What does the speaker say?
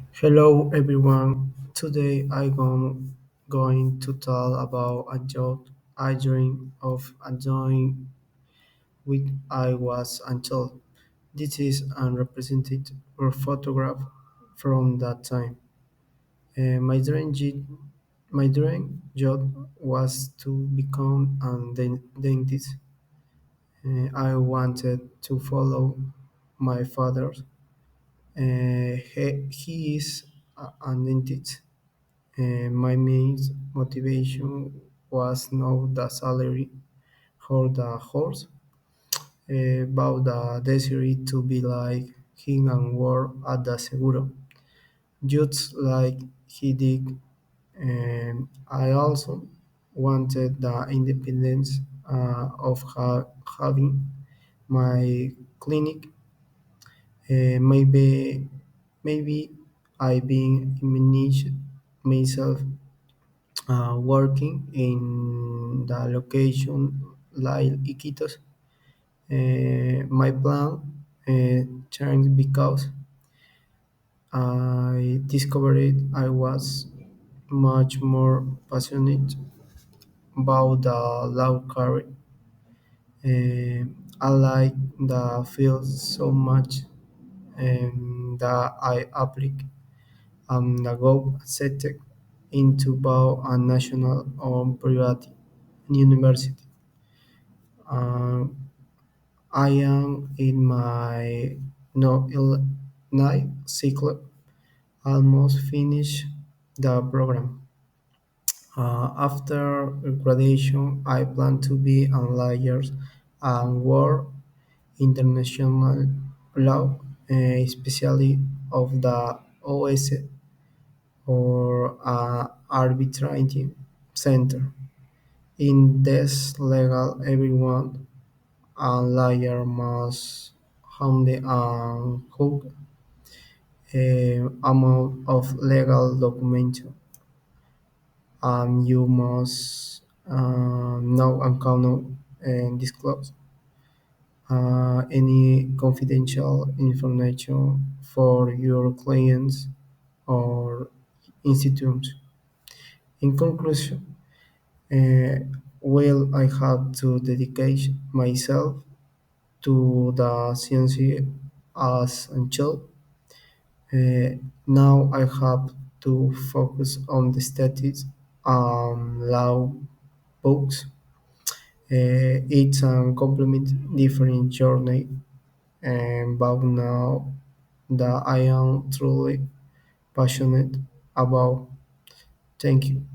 Hello everyone. Today I'm going to talk about a job I dreamed of doing when I was a child. This is a representative photograph from that time. My dream job was to become a dentist. I wanted to follow my father. He is a dentist. My main motivation was not the salary or the horse, but the desire to be like him and work at the Seguro, just like he did. I also wanted the independence of having my clinic. Maybe I being managed myself working in the location like Iquitos. My plan changed because I discovered I was much more passionate about the law career. I like the field so much that I applied the go accepted into both a national or private university. Um, I am in my ninth cycle, almost finished the program. After graduation, I plan to be a lawyer and work international law, especially of the OS or arbitrating center. In this legal, everyone a lawyer must handle a huge amount of legal documentation, and you must know and cannot disclose any confidential information for your clients or institutions. In conclusion, uh, well, I have to dedicate myself to the science as a child. Uh, Now I have to focus on the studies and law books. It's a complement different journey, but now that I am truly passionate about. Thank you.